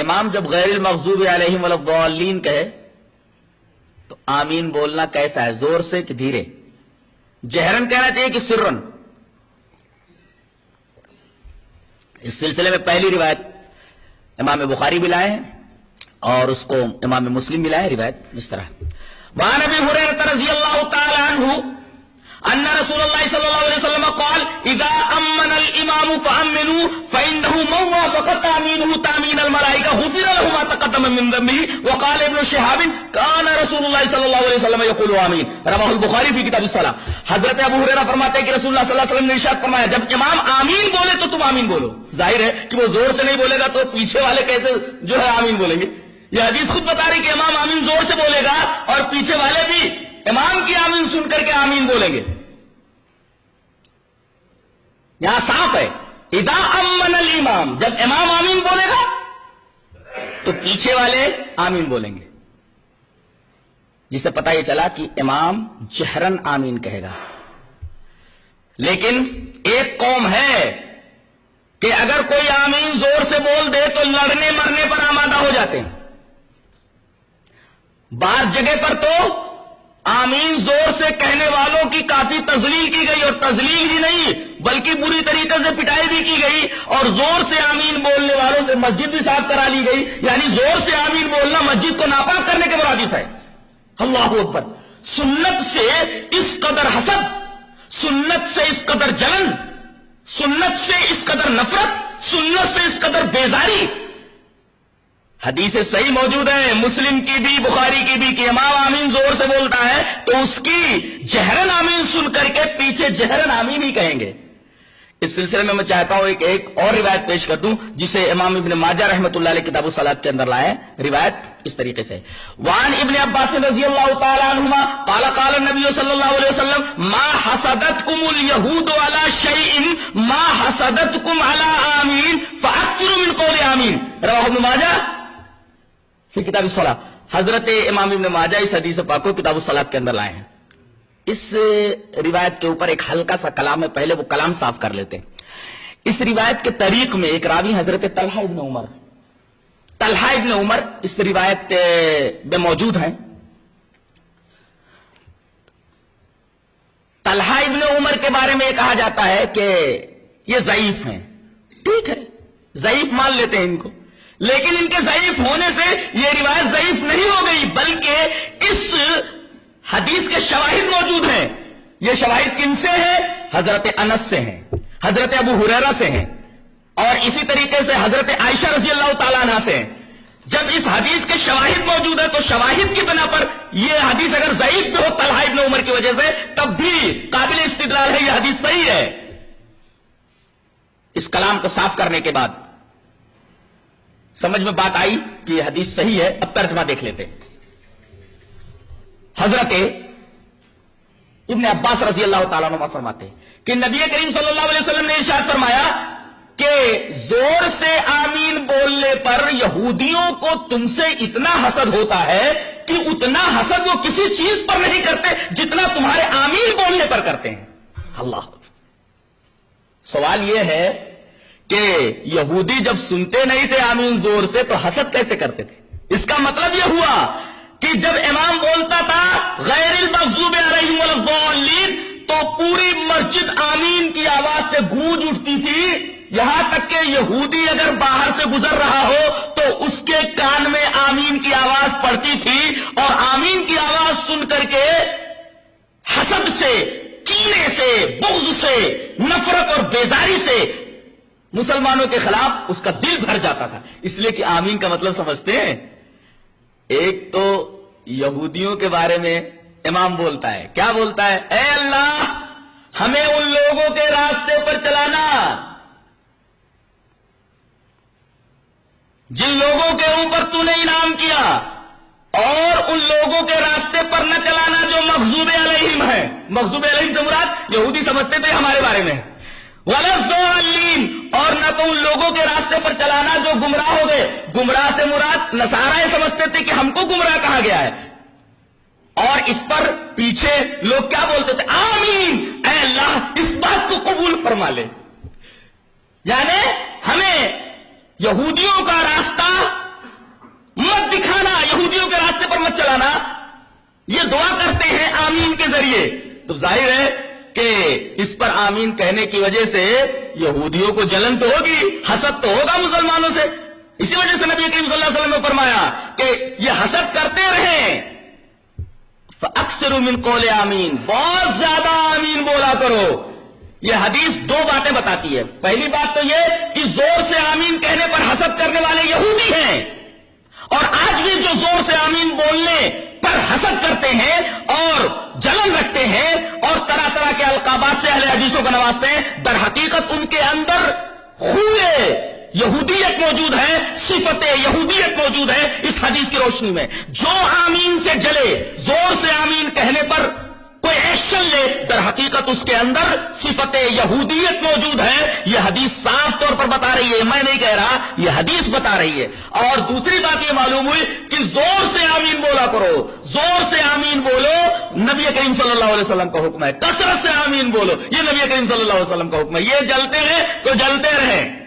امام جب غیر المغضوب علیہم ولا الضالین کہے تو آمین بولنا کیسا ہے؟ زور سے کہ دھیرے؟ جہرن کہنا چاہیے کہ سرن؟ اس سلسلے میں پہلی روایت امام بخاری بھی لائے ہیں اور اس کو امام مسلم بھی لائے. روایت اس طرح وعن ابی ہریرہ رضی اللہ تعالی عنہ ان رسول اللہ صلی اللہ علیہ وسلم قال اذا امن الامام فامنوا فانه من وافق تامينه تامين الملائكه غفر له ما تقدم من ذنبه. وقال ابن شهاب كان رسول الله صلی اللہ علیہ وسلم يقول آمین رواه البخاری فی کتاب الصلاۃ. حضرت ابو ہریرہ فرماتے ہیں کہ رسول اللہ صلی اللہ علیہ وسلم نے ارشاد فرمایا جب امام آمین بولے تو تم آمین بولو. ظاہر ہے کہ وہ زور سے نہیں بولے گا تو پیچھے والے کیسے جو ہے آمین بولیں گے؟ یہ حدیث خود بتا رہی کہ امام آمین زور سے بولے گا اور پیچھے والے بھی امام کی آمین سن کر کے آمین بولیں گے. یہاں صاف ہے اذا امن الامام، جب امام آمین بولے گا تو پیچھے والے آمین بولیں گے، جس سے پتہ یہ چلا کہ امام جہرن آمین کہے گا. لیکن ایک قوم ہے کہ اگر کوئی آمین زور سے بول دے تو لڑنے مرنے پر آمادہ ہو جاتے ہیں. بعض جگہ پر تو آمین زور سے کہنے والوں کی کافی تذلیل کی گئی، اور تذلیل ہی نہیں بلکہ بری طریقے سے پٹائی بھی کی گئی، اور زور سے آمین بولنے والوں سے مسجد بھی صاف کرا لی گئی. یعنی زور سے آمین بولنا مسجد کو ناپاک کرنے کے مرادف ہے. اللہ اکبر. سنت سے اس قدر حسد، سنت سے اس قدر جلن، سنت سے اس قدر نفرت، سنت سے اس قدر بیزاری. حدیث صحیح موجود ہے مسلم کی بھی بخاری کی بھی کہ امام آمین زور سے بولتا ہے تو اس کی جہرن آمین سن کر کے پیچھے جہرن آمین ہی کہیں گے. اس سلسلے میں چاہتا ہوں ایک اور روایت پیش کر دوں جسے امام ابن ماجہ رحمۃ اللہ علیہ کتاب الصلاۃ کے اندر لائے. روایت اس طریقے سے وعن ابن عباس رضی اللہ تعالی عنہما قال قال النبی صلی اللہ علیہ وسلم ما حسدتکم اليہود علی شیء ما حسدتکم علی آمین فاکثروا من قول آمین رواه ابن ماجہ فی کتاب الصلاۃ. حضرت امام ابن ماجہ اس حدیث پاک کو کتاب الصلاۃ کے اندر لائے ہیں. اس روایت کے اوپر ایک ہلکا سا کلام ہے، پہلے وہ کلام صاف کر لیتے ہیں. اس روایت کے طریق میں ایک راوی حضرت طلحہ ابن عمر اس روایت میں موجود ہیں. طلحہ ابن عمر کے بارے میں یہ کہا جاتا ہے کہ یہ ضعیف ہیں. ٹھیک ہے، ضعیف مان لیتے ہیں ان کو، لیکن ان کے ضعیف ہونے سے یہ روایت ضعیف نہیں ہو گئی بلکہ اس حدیث کے شواہد موجود ہیں. یہ شواہد کن سے ہیں؟ حضرت انس سے ہیں، حضرت ابو ہریرہ سے ہیں، اور اسی طریقے سے حضرت عائشہ رضی اللہ تعالیٰ عنہ سے ہیں. جب اس حدیث کے شواہد موجود ہے تو شواہد کی بنا پر یہ حدیث اگر ضعیف بھی ہو طلحہ ابن عمر کی وجہ سے تب بھی قابل استدلال ہے، یہ حدیث صحیح ہے. اس کلام کو صاف کرنے کے بعد سمجھ میں بات آئی کہ یہ حدیث صحیح ہے. اب ترجمہ دیکھ لیتے. حضرت ابن عباس رضی اللہ تعالیٰ عنہ فرماتے ہیں کہ نبی کریم صلی اللہ علیہ وسلم نے ارشاد فرمایا کہ زور سے آمین بولنے پر یہودیوں کو تم سے اتنا حسد ہوتا ہے کہ اتنا حسد وہ کسی چیز پر نہیں کرتے جتنا تمہارے آمین بولنے پر کرتے ہیں. اللہ. سوال یہ ہے کہ یہودی جب سنتے نہیں تھے آمین زور سے تو حسد کیسے کرتے تھے؟ اس کا مطلب یہ ہوا کہ جب امام بولتا تھا غیر المغضوب علیہم ولا الضالین تو پوری مسجد آمین کی آواز سے گونج اٹھتی تھی. یہاں تک کہ یہودی اگر باہر سے گزر رہا ہو تو اس کے کان میں آمین کی آواز پڑتی تھی، اور آمین کی آواز سن کر کے حسد سے، کینے سے، بغض سے، نفرت اور بیزاری سے مسلمانوں کے خلاف اس کا دل بھر جاتا تھا. اس لیے کہ آمین کا مطلب سمجھتے ہیں. ایک تو یہودیوں کے بارے میں امام بولتا ہے، کیا بولتا ہے؟ اے اللہ ہمیں ان لوگوں کے راستے پر چلانا جن لوگوں کے اوپر تو نے انعام کیا، اور ان لوگوں کے راستے پر نہ چلانا جو مغضوب علیہم ہیں. مغضوب علیہم سے مراد یہودی سمجھتے تھے ہمارے بارے میں، ولا الضالین، اور نہ تو ان لوگوں کے راستے پر چلانا جو گمراہ ہو گئے. گمراہ سے مراد نصارہ سمجھتے تھے کہ ہم کو گمراہ کہا گیا ہے، اور اس پر پیچھے لوگ کیا بولتے تھے؟ آمین، اے اللہ اس بات کو قبول فرما لے. یعنی ہمیں یہودیوں کا راستہ یہ دعا کرتے ہیں آمین کے ذریعے، تو ظاہر ہے کہ اس پر آمین کہنے کی وجہ سے یہودیوں کو جلن تو ہوگی، حسد تو ہوگا مسلمانوں سے. اسی وجہ سے نبی کریم صلی اللہ علیہ وسلم نے فرمایا کہ یہ حسد کرتے رہیں، فَأَكْثِرُوا مِنْ قَوْلِ آمین، بہت زیادہ آمین بولا کرو. یہ حدیث دو باتیں بتاتی ہے. پہلی بات تو یہ کہ زور سے آمین کہنے پر حسد کرنے والے یہودی ہیں، اور آج بھی جو زور سے آمین بولنے پر حسد کرتے ہیں اور جلن رکھتے ہیں اور طرح طرح کے القابات سے اہل حدیثوں کو نوازتے ہیں، در حقیقت ان کے اندر خوئے یہودیت موجود ہے، صفت یہودیت موجود ہے. اس حدیث کی روشنی میں جو آمین سے جلے، زور سے آمین کہنے پر کوئی ایکشن لے، در حقیقت اس کے اندر صفت یہودیت موجود ہے. یہ حدیث صاف طور پر بتا رہی ہے، میں نہیں کہہ رہا، یہ حدیث بتا رہی ہے. اور دوسری بات یہ معلوم ہوئی کہ زور سے آمین بولا کرو، زور سے آمین بولو، نبی کریم صلی اللہ علیہ وسلم کا حکم ہے. کثرت سے آمین بولو، یہ نبی کریم صلی اللہ علیہ وسلم کا حکم ہے. یہ جلتے ہیں تو جلتے رہیں.